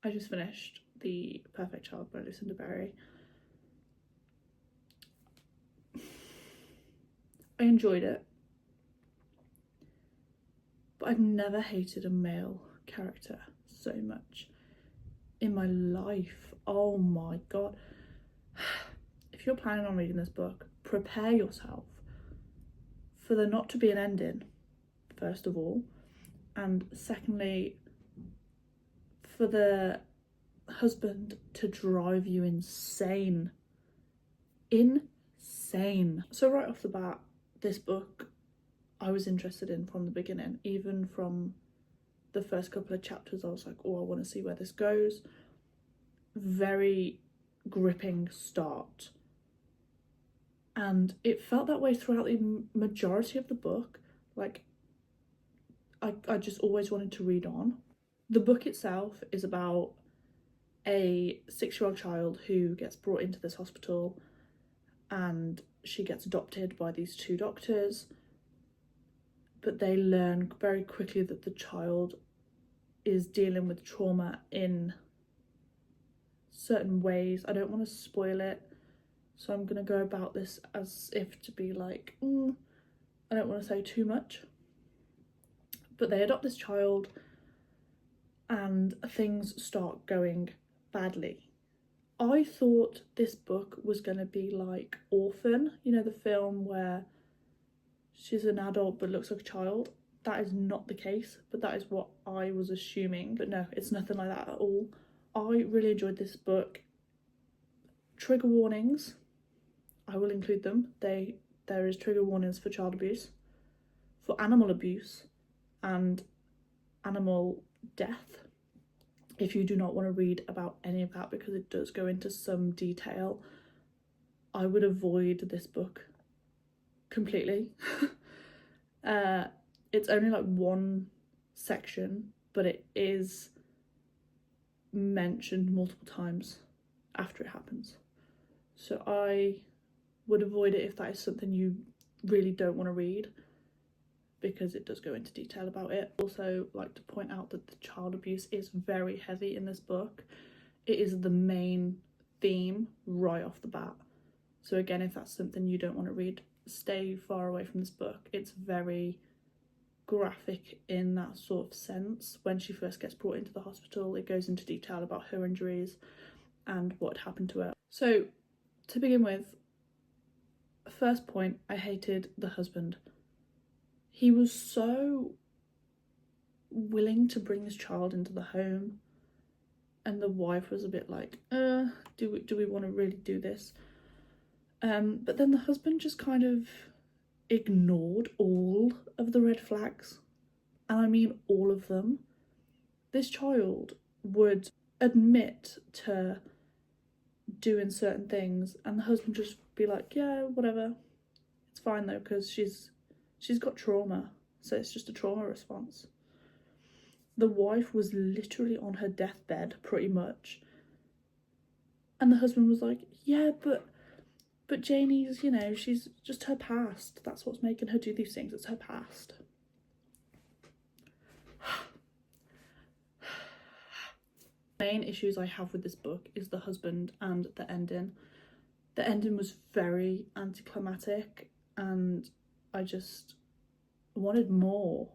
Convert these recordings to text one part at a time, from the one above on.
I just finished The Perfect Child by Lucinda. I enjoyed it, but I've never hated a male character so much in my life. Oh my god. If you're planning on reading this book, prepare yourself for there not to be an ending, first of all, and secondly, for the husband to drive you insane. So right off the bat, this book I was interested in from the beginning. Even from the first couple of chapters, I was like, oh, I want to see where this goes. Very gripping start, and it felt that way throughout the majority of the book. Like, I just always wanted to read on. The book itself is about a 6-year-old child who gets brought into this hospital, and she gets adopted by these 2 doctors, but they learn very quickly that the child is dealing with trauma in certain ways. I don't want to spoil it, so I'm going to go about this as if to be like, I don't want to say too much. But they adopt this child and things start going badly. I thought this book was going to be like Orphan, you know, the film where she's an adult but looks like a child. That is not the case, but that is what I was assuming. But no, it's nothing like that at all. I really enjoyed this book. Trigger warnings, I will include them. There is trigger warnings for child abuse, for animal abuse, and animal death. If you do not want to read about any of that, because it does go into some detail, I would avoid this book completely. It's only like one section, but it is mentioned multiple times after it happens. So I would avoid it if that is something you really don't want to read, because it does go into detail about it. Also, like to point out that the child abuse is very heavy in this book. It is the main theme right off the bat. So again, if that's something you don't want to read, stay far away from this book. It's very graphic in that sort of sense. When she first gets brought into the hospital, it goes into detail about her injuries and what happened to her. So to begin with, first point, I hated the husband. He was so willing to bring this child into the home, and the wife was a bit like, do we want to really do this? But then the husband just kind of ignored all of the red flags, and I mean all of them. This child would admit to doing certain things, and the husband just be like, yeah, whatever, it's fine though, because she's got trauma, so it's just a trauma response. The wife was literally on her deathbed, pretty much, and the husband was like, yeah, but Janie's, you know, she's just her past. That's what's making her do these things. It's her past. The main issues I have with this book is the husband and the ending. The ending was very anticlimactic, and I just wanted more.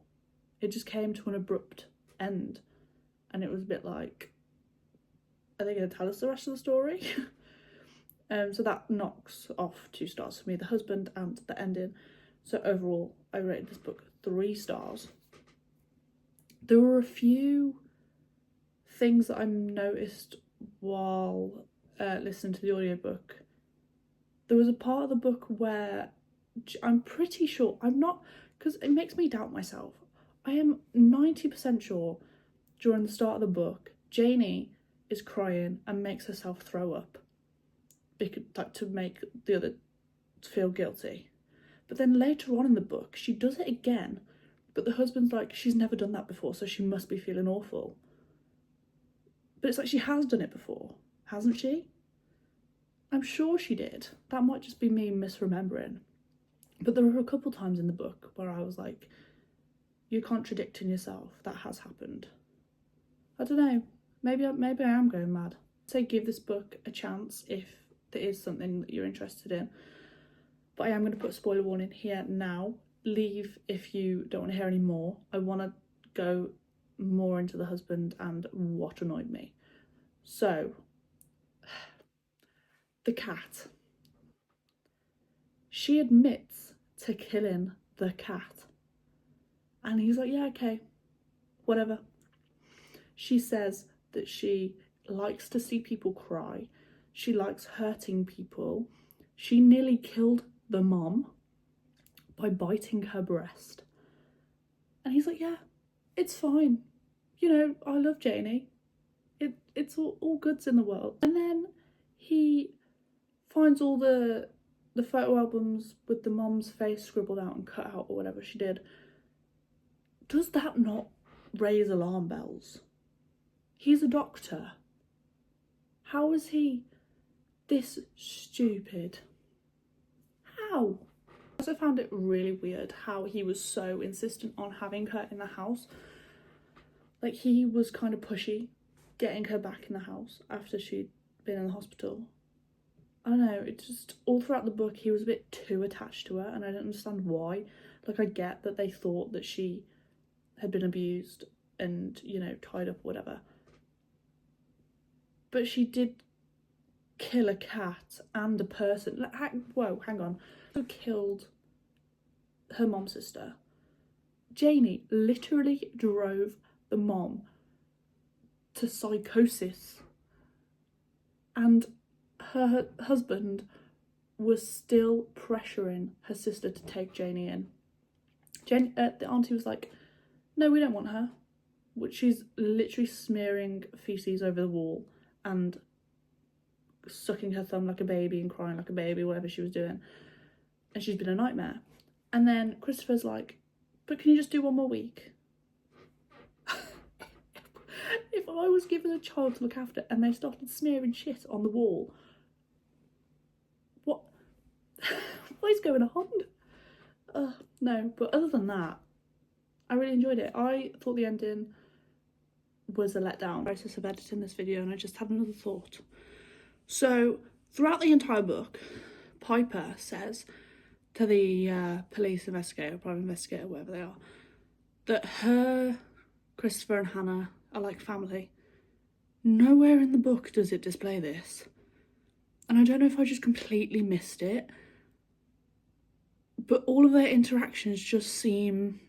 It just came to an abrupt end, and it was a bit like, are they going to tell us the rest of the story? So that knocks off 2 stars for me, the husband and the ending. So overall, I rated this book 3 stars. There were a few things that I noticed while listening to the audiobook. There was a part of the book where I'm pretty sure, I'm not, because it makes me doubt myself. I am 90% sure during the start of the book, Janie is crying and makes herself throw up, because, like, to make the other feel guilty. But then later on in the book, she does it again, but the husband's like, she's never done that before, so she must be feeling awful. But it's like, she has done it before, hasn't she? I'm sure she did. That might just be me misremembering. But there were a couple times in the book where I was like, you're contradicting yourself. That has happened. I don't know. maybe I am going mad. Say give this book a chance if there is something that you're interested in. But I am going to put a spoiler warning here now. Leave if you don't want to hear any more. I want to go more into the husband and what annoyed me. So, the cat. She admits to killing the cat. And he's like, yeah, okay, whatever. She says that she likes to see people cry. She likes hurting people. She nearly killed the mom by biting her breast. And he's like, yeah, it's fine. You know, I love Janie. It's all goods in the world. And then he finds all the photo albums with the mom's face scribbled out and cut out or whatever she did. Does that not raise alarm bells? He's a doctor. How is he this stupid? How? I also found it really weird how he was so insistent on having her in the house. Like, he was kind of pushy getting her back in the house after she'd been in the hospital. I don't know, it just, all throughout the book he was a bit too attached to her, and I don't understand why. Like, I get that they thought that she had been abused and, you know, tied up or whatever. But she did kill a cat and a person. Whoa, hang on. Who killed her mom's sister? Janie literally drove the mom to psychosis. And her husband was still pressuring her sister to take Janie in. The auntie was like, no, we don't want her. Which she's literally smearing feces over the wall and sucking her thumb like a baby and crying like a baby, whatever she was doing. And she's been a nightmare. And then Christopher's like, but can you just do one more week? If I was given a child to look after and they started smearing shit on the wall, what is going on? No, but other than that, I really enjoyed it. I thought the ending was a letdown. Process of editing this video, and I just had another thought. So throughout the entire book, Piper says to the police investigator, private investigator, whatever they are, that her, Christopher and Hannah are like family. Nowhere in the book does it display this. And I don't know if I just completely missed it, but all of their interactions just seem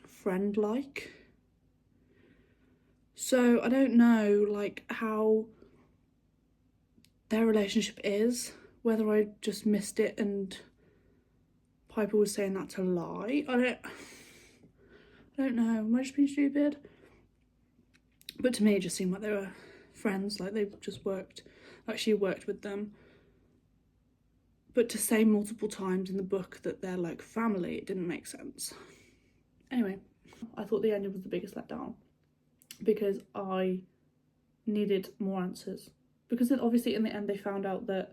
friend-like. So I don't know, like, how their relationship is, whether I just missed it and Piper was saying that to lie. I don't know, am I just being stupid? But to me it just seemed like they were friends, like they just worked, like she worked with them. But to say multiple times in the book that they're like family, it didn't make sense. Anyway, I thought the ending was the biggest letdown because I needed more answers. Because then obviously in the end they found out that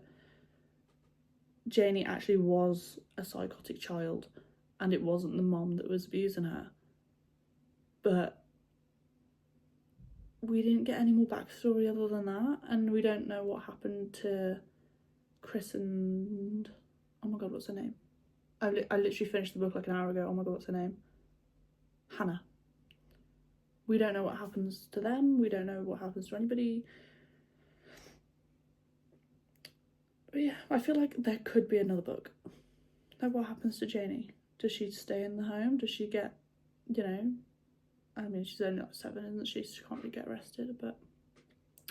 Janie actually was a psychotic child and it wasn't the mom that was abusing her. But we didn't get any more backstory other than that, and we don't know what happened to Chris and... oh my god, what's her name? I literally finished the book like an hour ago. Oh my god, what's her name? Hannah. We don't know what happens to them. We don't know what happens to anybody. But yeah, I feel like there could be another book. Like, what happens to Janie? Does she stay in the home? Does she get, you know... I mean, she's only like 7, isn't she? She can't really get arrested, but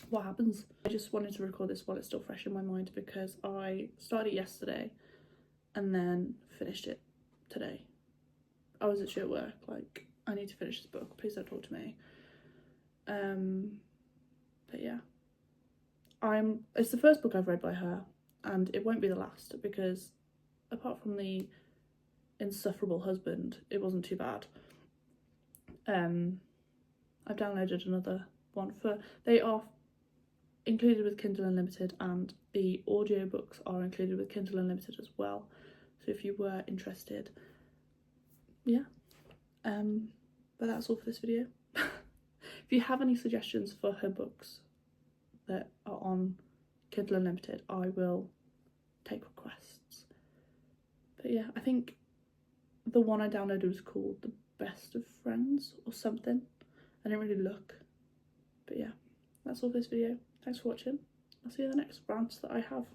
what happens? I just wanted to record this while it's still fresh in my mind because I started it yesterday and then finished it today. I was actually at work, like, I need to finish this book, please don't talk to me. But yeah. It's the first book I've read by her, and it won't be the last because apart from the insufferable husband, it wasn't too bad. I've downloaded another one they are included with Kindle Unlimited, and the audiobooks are included with Kindle Unlimited as well. So if you were interested, yeah. But that's all for this video. If you have any suggestions for her books that are on Kindle Unlimited, I will take requests. But yeah, I think the one I downloaded was called The Best of Friends or something. I didn't really look. But yeah, that's all for this video. Thanks for watching. I'll see you in the next rant that I have.